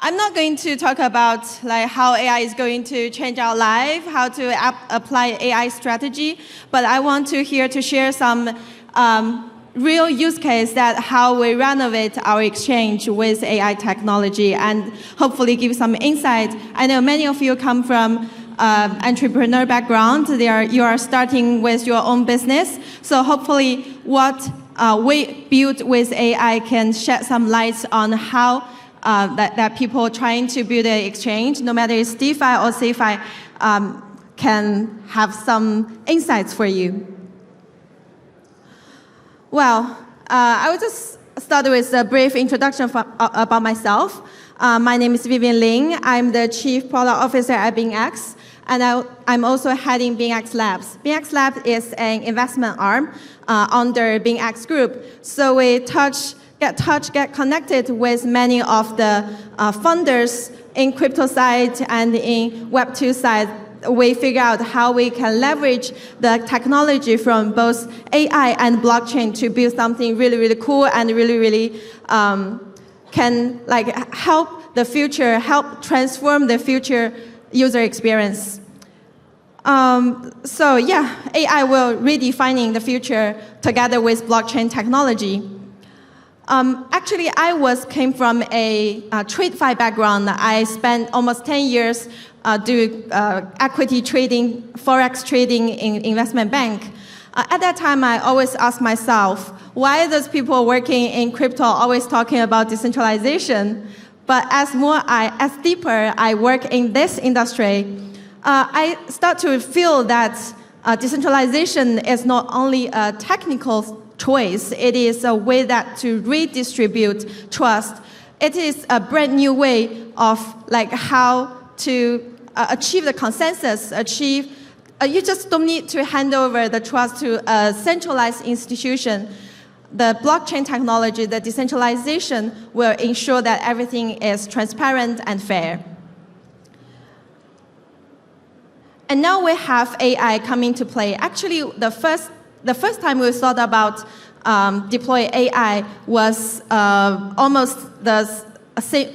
I'm not going to talk about like how AI is going to change our life, how to apply AI strategy, but I want to share some real use case that how we renovate our exchange with AI technology and hopefully give some insight. I know many of you come from entrepreneur background. You are starting with your own business. So hopefully what we build with AI can shed some light on how that people trying to build an exchange, no matter it's DeFi or CeFi, can have some insights for you. Well, I will just start with a brief introduction about myself. My name is Vivien Lin. I'm the Chief Product Officer at BingX, and I'm also heading BingX Labs. BingX Labs is an investment arm under BingX Group. So we get connected with many of the funders in crypto side and in Web2 side. We figure out how we can leverage the technology from both AI and blockchain to build something really, really cool and really, really can like help the future, help transform the future user experience. So yeah, AI will redefining the future together with blockchain technology. Actually, I came from a TradeFi background. I spent almost 10 years doing equity trading, forex trading in investment bank. At that time, I always asked myself, why those people working in crypto always talking about decentralization? But as deeper I work in this industry, I start to feel that decentralization is not only a technical choice, it is a way that to redistribute trust. It is a brand new way of like how to achieve the consensus, you just don't need to hand over the trust to a centralized institution. The blockchain technology, the decentralization will ensure that everything is transparent and fair. And now we have AI coming to play. Actually, the first time we thought about deploy AI was almost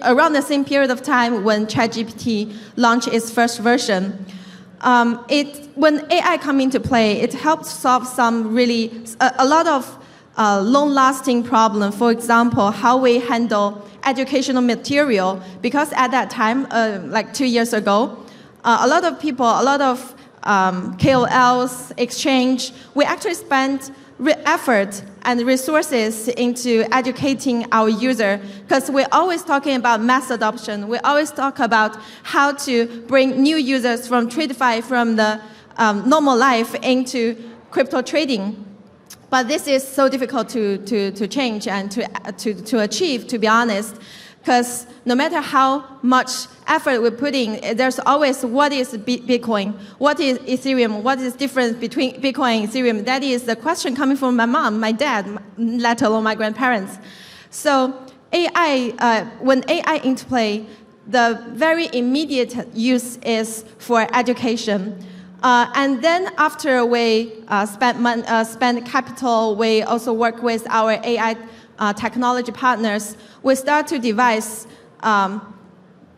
around the same period of time when ChatGPT launched its first version. When AI come into play, it helped solve some a lot of long-lasting problems. For example, how we handle educational material, because at that time, like 2 years ago, a lot of people, a lot of KOLs, exchange, we actually spent effort and resources into educating our user, because we're always talking about mass adoption. We always talk about how to bring new users from TradeFi, from the normal life into crypto trading. But this is so difficult to change and to achieve, to be honest, because no matter how much effort we put in, there's always what is Bitcoin, what is Ethereum, what is the difference between Bitcoin and Ethereum. That is the question coming from my mom, my dad, let alone my grandparents. So AI, when AI into play, the very immediate use is for education. And then after we spend capital, we also work with our AI technology partners. We start to devise,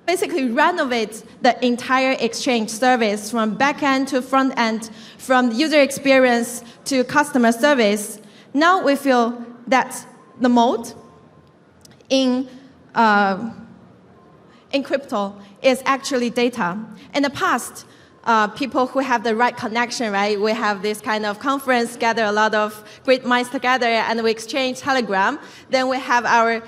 basically renovate the entire exchange service from back end to front end, from user experience to customer service. Now we feel that the mode in crypto is actually data. In the past, people who have the right connection, right? We have this kind of conference, gather a lot of great minds together, and we exchange Telegram. Then we have our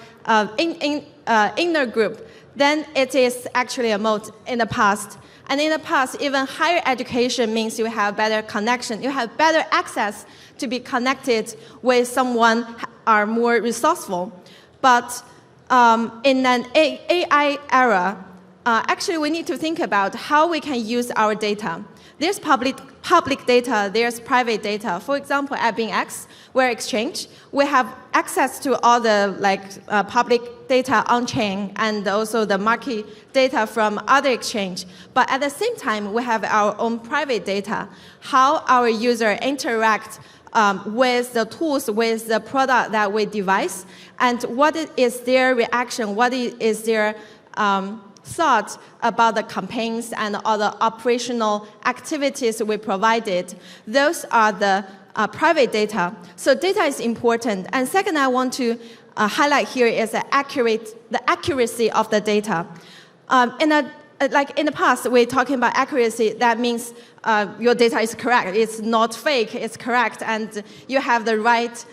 inner group. Then it is actually a mode in the past. And in the past, even higher education means you have better connection. You have better access to be connected with someone are more resourceful. But in an AI era, actually, we need to think about how we can use our data. There's public data, there's private data. For example, at BingX, we're exchange. We have access to all the public data on-chain and also the market data from other exchange. But at the same time, we have our own private data, how our user interact with the tools, with the product that we devise, and what is their reaction, what is their thought about the campaigns and all the operational activities we provided. Those are the private data. So data is important. And second, I want to highlight here is the accuracy of the data. Like in the past, we're talking about accuracy. That means your data is correct. It's not fake. It's correct, and you have the right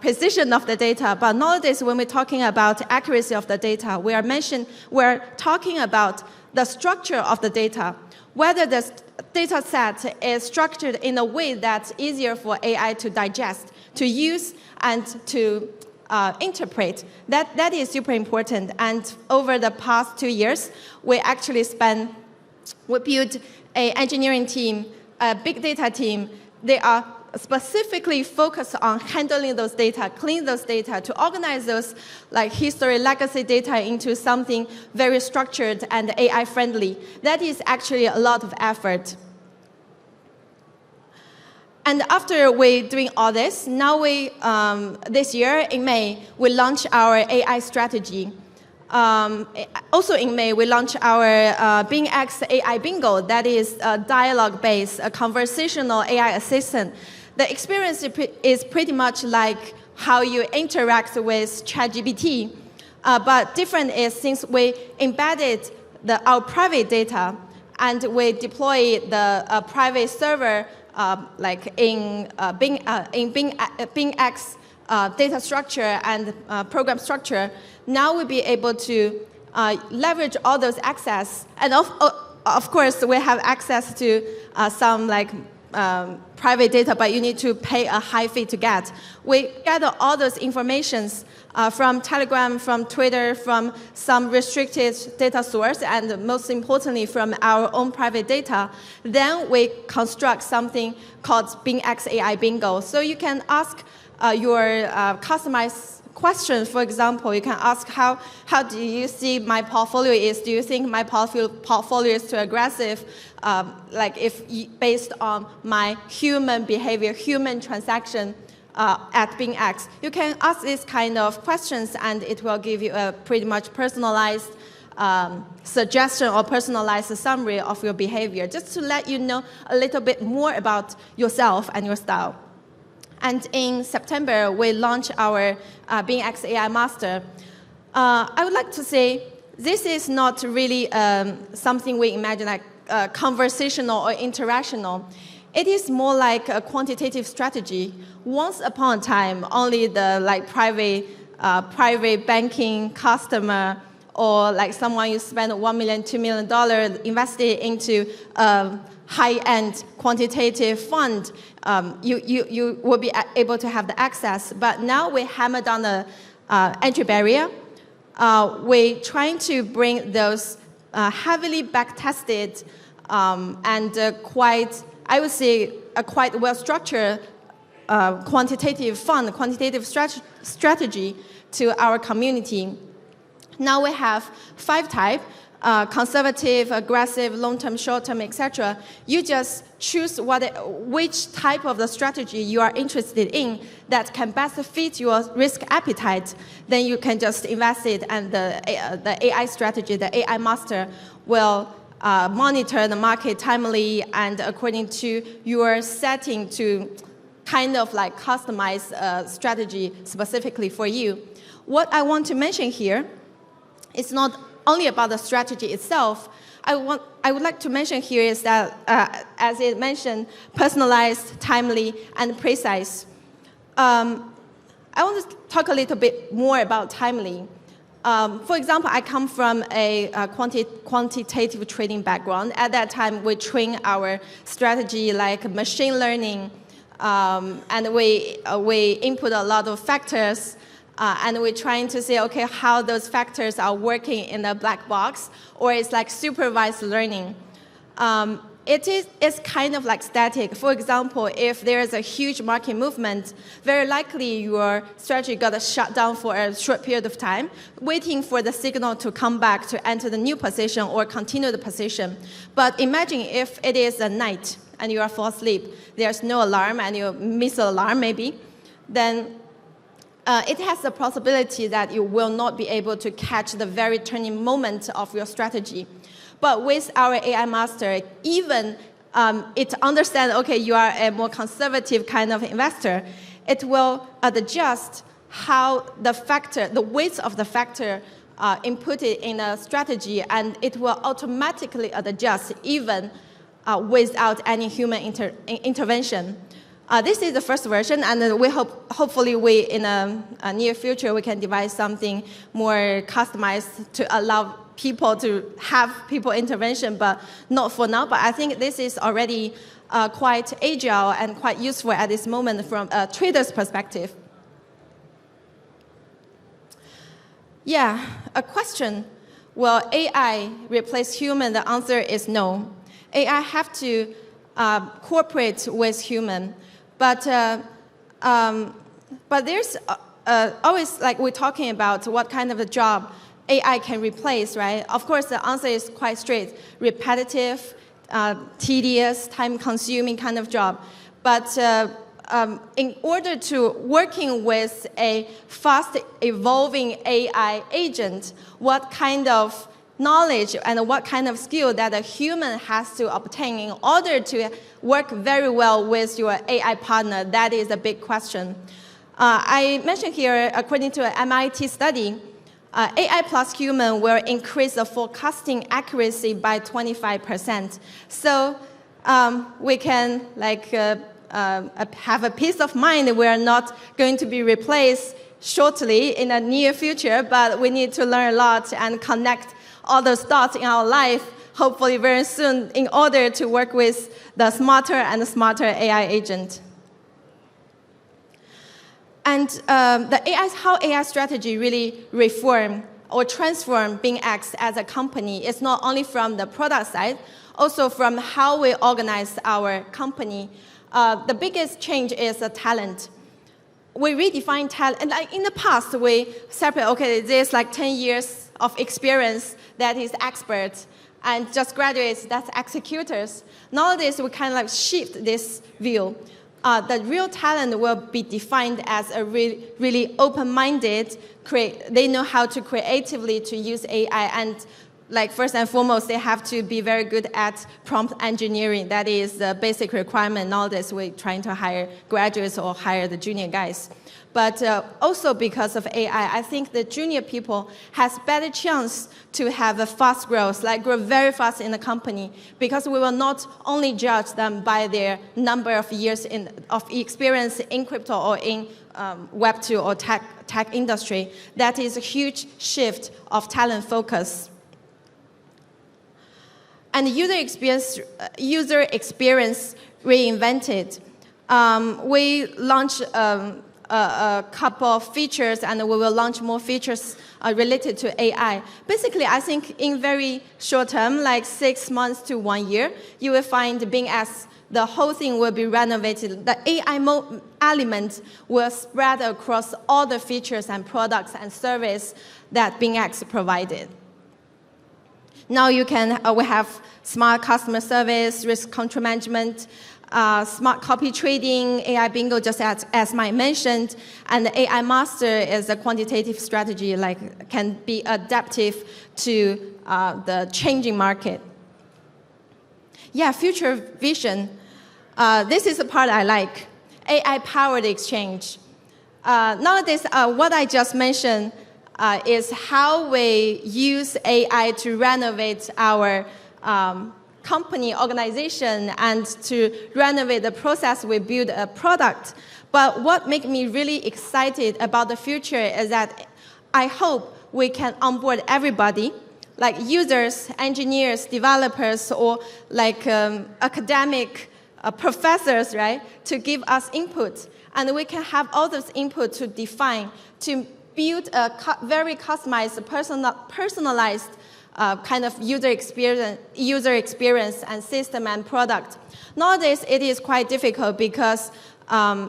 precision of the data. But nowadays, when we're talking about accuracy of the data, we're talking about the structure of the data, whether the data set is structured in a way that's easier for AI to digest, to use, and to interpret. That is super important. And over the past 2 years, we built an engineering team, a big data team. They are specifically focused on handling those data, clean those data, to organize those like history, legacy data into something very structured and AI-friendly. That is actually a lot of effort. And after we're doing all this, now this year in May, we launch our AI strategy. Also in May, we launch our BingX AI Bingo. That is a dialogue-based, a conversational AI assistant. The experience is pretty much like how you interact with ChatGPT. But different is since we embedded our private data and we deploy the private server like in BingX data structure and program structure, now we'll be able to leverage all those access. And of course, we have access to some like private data, but you need to pay a high fee to get. We gather all those informations from Telegram, from Twitter, from some restricted data source, and most importantly, from our own private data. Then we construct something called BingX AI Bingo. So you can ask your customized questions. For example, you can ask, how do you see my portfolio is? Do you think my portfolio is too aggressive? Like if based on my human behavior, human transaction, at BingX, you can ask these kind of questions and it will give you a pretty much personalized suggestion or personalized summary of your behavior, just to let you know a little bit more about yourself and your style. And in September, we launch our BingX AI Master. I would like to say this is not really something we imagine like conversational or interactional. It is more like a quantitative strategy. Once upon a time, only the like private banking customer or like someone you spend $1 million, $2 million invested into a high-end quantitative fund, you will be able to have the access. But now we hammer down the entry barrier. We're trying to bring those heavily back-tested and quite, I would say, a quite well-structured quantitative fund, quantitative strategy to our community. Now we have 5 types, conservative, aggressive, long-term, short-term, etc. You just choose which type of the strategy you are interested in that can best fit your risk appetite. Then you can just invest it, and the AI strategy, the AI master, will monitor the market timely and according to your setting to kind of like customize a strategy specifically for you. What I want to mention here is not only about the strategy itself. I would like to mention here is that, as it mentioned, personalized, timely, and precise. I want to talk a little bit more about timely. For example, I come from a quantitative trading background. At that time, we train our strategy like machine learning, and we input a lot of factors, and we're trying to say, okay, how those factors are working in the black box, or it's like supervised learning. It's kind of like static. For example, if there is a huge market movement, very likely your strategy got shut down for a short period of time, waiting for the signal to come back to enter the new position or continue the position. But imagine if it is a night and you are fall asleep, there's no alarm and you miss an alarm maybe, then it has the possibility that you will not be able to catch the very turning moment of your strategy. But with our AI master, even it understands, okay, you are a more conservative kind of investor, it will adjust how the weight of the factor inputted in a strategy, and it will automatically adjust even without any human intervention. This is the first version, and we hopefully in a near future we can devise something more customized to allow people to have people intervention, but not for now. But I think this is already quite agile and quite useful at this moment from a trader's perspective. Yeah, a question. Will AI replace human? The answer is no. AI have to cooperate with human. But there's always, like we're talking about, what kind of a job AI can replace, right? Of course, the answer is quite straight. Repetitive, tedious, time-consuming kind of job. But in order to working with a fast-evolving AI agent, what kind of knowledge and what kind of skill that a human has to obtain in order to work very well with your AI partner, that is a big question. I mentioned here, according to an MIT study, AI plus human will increase the forecasting accuracy by 25%. So we can have a peace of mind. We are not going to be replaced shortly in the near future, but we need to learn a lot and connect all those dots in our life, hopefully very soon, in order to work with the smarter and smarter AI agent. And how AI strategy really reform or transform BingX as a company is not only from the product side, also from how we organize our company. The biggest change is the talent. We redefine talent. And in the past, we separate, okay, there's like 10 years of experience that is experts, and just graduates, that's executors. Nowadays, we kind of like shift this view. The real talent will be defined as a really open-minded, they know how to creatively to use AI, and like first and foremost, they have to be very good at prompt engineering. That is the basic requirement. Nowadays, we're trying to hire graduates or hire the junior guys. But also because of AI, I think the junior people has better chance to have a fast growth, like grow very fast in the company, because we will not only judge them by their number of years of experience in crypto or in Web2 or tech industry. That is a huge shift of talent focus. And user experience reinvented. We launched a couple of features, and we will launch more features related to AI. Basically, I think in very short term, like 6 months to 1 year, you will find BingX, the whole thing will be renovated. The AI element will spread across all the features and products and service that BingX provided. Now we have smart customer service, risk control management, smart copy trading, AI bingo, just as Mike mentioned, and the AI master is a quantitative strategy, like can be adaptive to the changing market. Yeah, future vision. This is the part I like. AI-powered exchange. Nowadays, what I just mentioned is how we use AI to renovate our company, organization, and to renovate the process we build a product. But what makes me really excited about the future is that I hope we can onboard everybody, like users, engineers, developers, or like academic professors, right, to give us input. And we can have all those input to define, to build a very customized, personalized kind of user experience and system and product. Nowadays, it is quite difficult because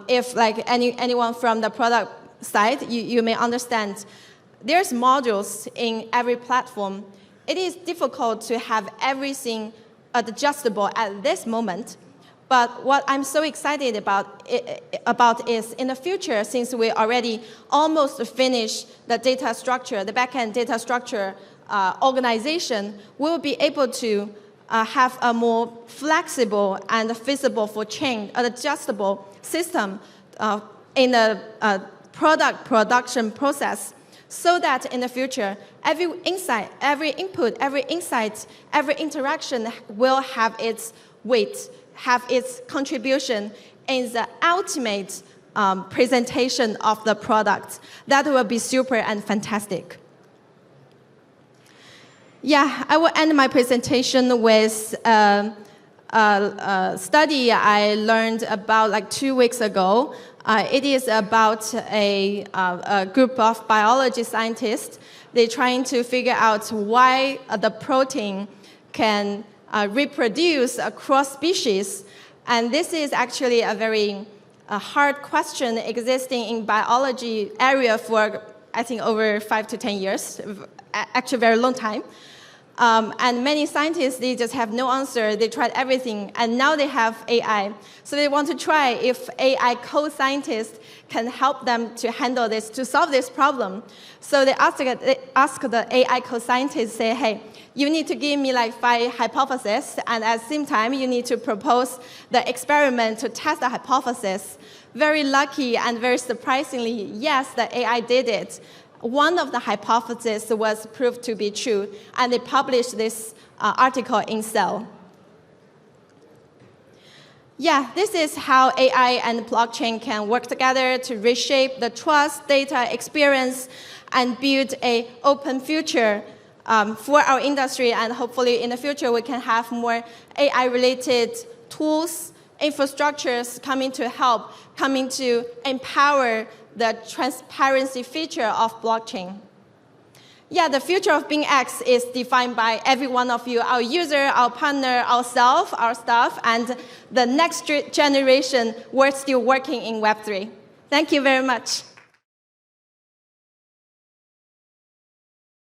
if like anyone from the product side, you may understand, there's modules in every platform. It is difficult to have everything adjustable at this moment. But what I'm so excited about is in the future, since we already almost finished the data structure, the backend data structure organization, we'll be able to have a more flexible and feasible for change, adjustable system in the product production process, so that in the future, every insight, every input, every insight, every interaction will have its weight, have its contribution in the ultimate presentation of the product. That will be super and fantastic. Yeah, I will end my presentation with a study I learned about like 2 weeks ago. It is about a group of biology scientists. They're trying to figure out why the protein can reproduce across species. And this is actually a very hard question existing in biology area for, I think, over 5 to 10 years, actually a very long time. And many scientists, they just have no answer. They tried everything, and now they have AI. So they want to try if AI co-scientists can help them to handle this, to solve this problem. So they ask the AI co-scientists, say, hey, you need to give me like 5 hypotheses, and at the same time, you need to propose the experiment to test the hypothesis. Very lucky and very surprisingly, yes, the AI did it. One of the hypotheses was proved to be true, and they published this article in Cell. Yeah, this is how AI and blockchain can work together to reshape the trust, data, experience, and build an open future for our industry. And hopefully in the future, we can have more AI-related tools, infrastructures coming to help, coming to empower the transparency feature of blockchain. Yeah, the future of BingX is defined by every one of you, our user, our partner, ourselves, our staff, and the next generation. We're still working in Web3. Thank you very much.